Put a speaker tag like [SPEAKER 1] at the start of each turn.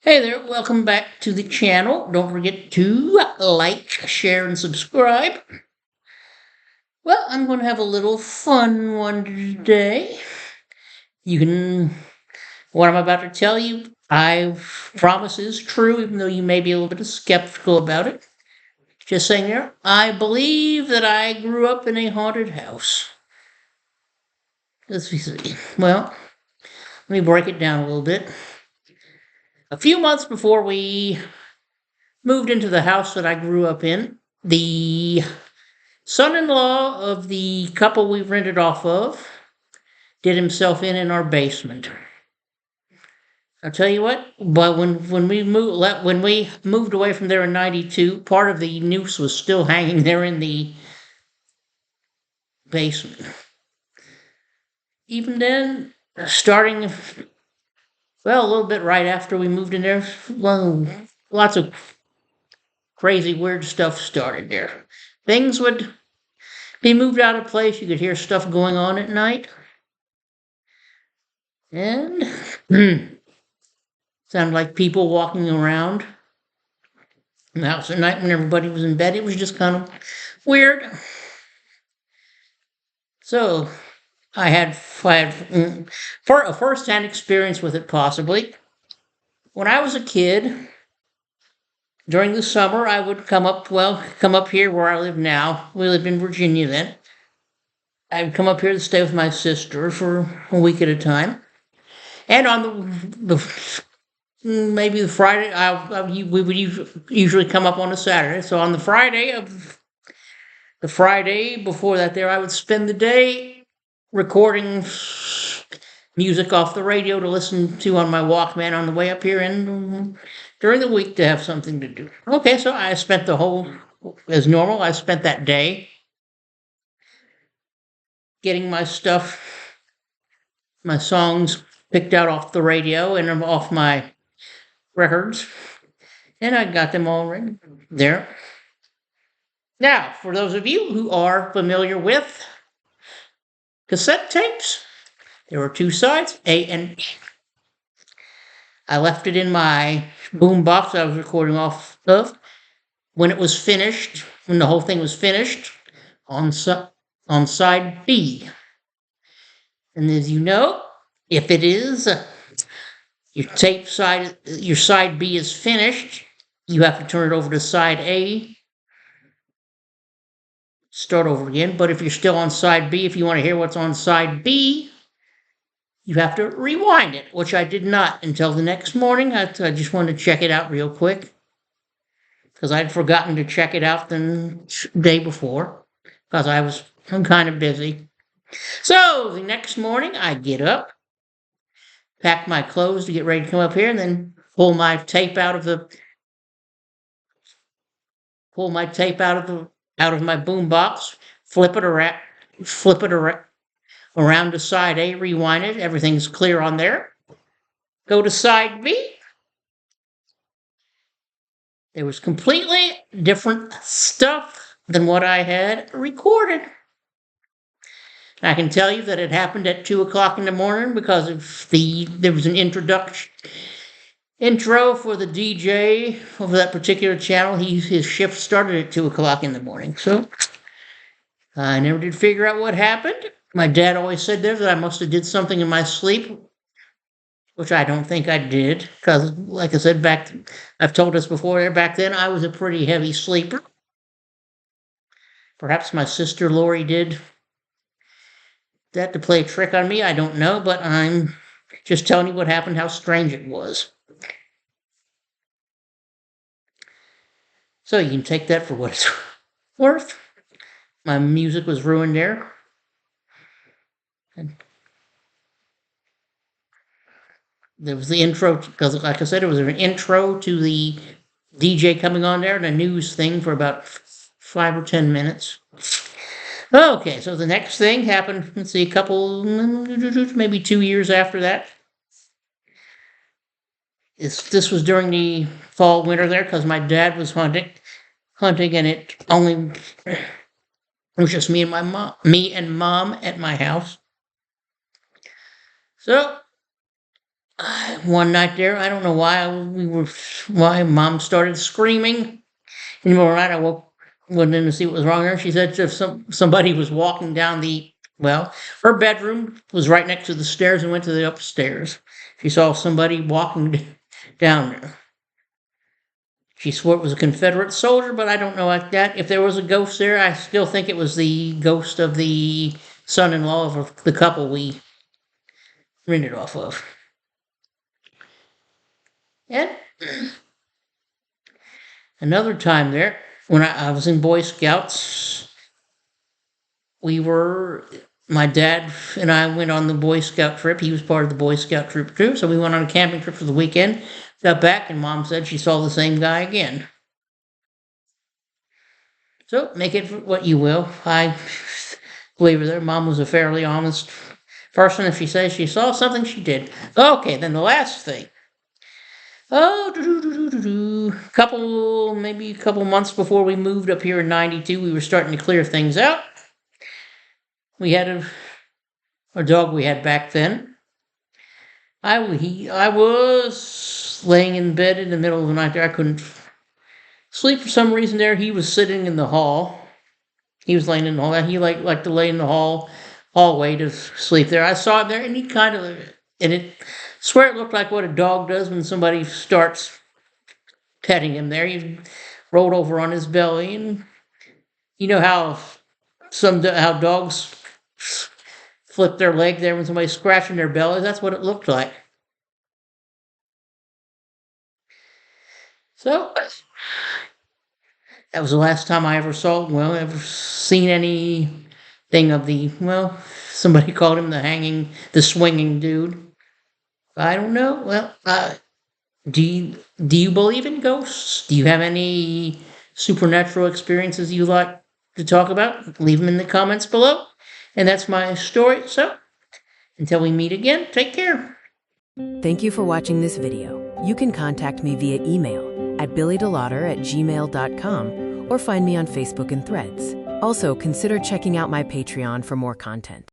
[SPEAKER 1] Hey there, welcome back to the channel. Don't forget to like, share, and subscribe. Well, I'm going to have a little fun one today. What I'm about to tell you, I promise is true, even though you may be a little bit skeptical about it. Just saying there, I believe that I grew up in a haunted house. Let's see. Well, let me break it down a little bit. A few months before we moved into the house that I grew up in, the son-in-law of the couple we rented off of did himself in our basement. I'll tell you what, but when we moved away from there in '92, part of the noose was still hanging there in the basement. Even then, starting a little bit right after we moved in there, well, lots of crazy weird stuff started there. Things would be moved out of place. You could hear stuff going on at night. And sounded like people walking around in the house at night when everybody was in bed. It was just kind of weird. So I had for a first-hand experience with it, possibly. When I was a kid, during the summer, I would come up here where I live now. We lived in Virginia then. I'd come up here to stay with my sister for a week at a time. And on maybe the Friday, we would usually come up on a Saturday. So on the Friday before that, I would spend the day recording music off the radio to listen to on my Walkman on the way up here, and during the week to have something to do. Okay, so I spent as normal. I spent that day getting my stuff, my songs picked out off the radio and off my records, and I got them all ready there. Now, for those of you who are familiar with cassette tapes, there were two sides, A and B. I left it in my boom box I was recording off of. When it was finished, when the whole thing was finished, on side B. And as you know, if it is your side B is finished, you have to turn it over to side A, start over again. But if you're still on side B, if you want to hear what's on side B, you have to rewind it, which I did not until the next morning. I just wanted to check it out real quick because I'd forgotten to check it out the day before because I'm kind of busy. So the next morning, I get up, pack my clothes to get ready to come up here, and then pull my tape out of my boom box, flip it around to side A, rewind it. Everything's clear on there. Go to side B. There was completely different stuff than what I had recorded. I can tell you that it happened at 2 o'clock in the morning because there was an intro for the DJ of that particular channel. His shift started at 2 o'clock in the morning. So I never did figure out what happened. My dad always said there that I must have did something in my sleep, which I don't think I did, because like I said, I've told us before, back then I was a pretty heavy sleeper. Perhaps my sister Lori did that to play a trick on me. I don't know, but I'm just telling you what happened, how strange it was. So you can take that for what it's worth. My music was ruined there. And there was the intro, because like I said, it was an intro to the DJ coming on there and a news thing for about 5 or 10 minutes. Okay, so the next thing happened, let's see, maybe 2 years after that. This was during the fall, winter there, because my dad was hunting, and it was just me and mom at my house. So one night there, I don't know why Mom started screaming. And one night I went in to see what was wrong with her. She said if somebody was walking down her bedroom was right next to the stairs and went to the upstairs. She saw somebody walking down there. She swore it was a Confederate soldier, but I don't know like that. If there was a ghost there, I still think it was the ghost of the son-in-law of the couple we rented off of. And another time there, when I was in Boy Scouts, my dad and I went on the Boy Scout trip. He was part of the Boy Scout troop too, so we went on a camping trip for the weekend. Got back, and Mom said she saw the same guy again. So, make it what you will. I believe her there. Mom was a fairly honest person. If she says she saw something, she did. Okay, then the last thing. Maybe a couple months before we moved up here in 92, we were starting to clear things out. We had a dog we had back then. I was laying in bed in the middle of the night there. I couldn't sleep for some reason there. He was sitting in the hall. He was laying in the hall. He liked to lay in the hallway to sleep there. I saw him there, and swear it looked like what a dog does when somebody starts petting him there. He rolled over on his belly, and you know how dogs flip their leg there when somebody's scratching their belly? That's what it looked like. So, that was the last time I ever seen anything of somebody called him the swinging dude. I don't know. Do you believe in ghosts? Do you have any supernatural experiences you like to talk about? Leave them in the comments below. And that's my story. So, until we meet again, take care.
[SPEAKER 2] Thank you for watching this video. You can contact me via email at billydelaudder@gmail.com or find me on Facebook and Threads. Also, consider checking out my Patreon for more content.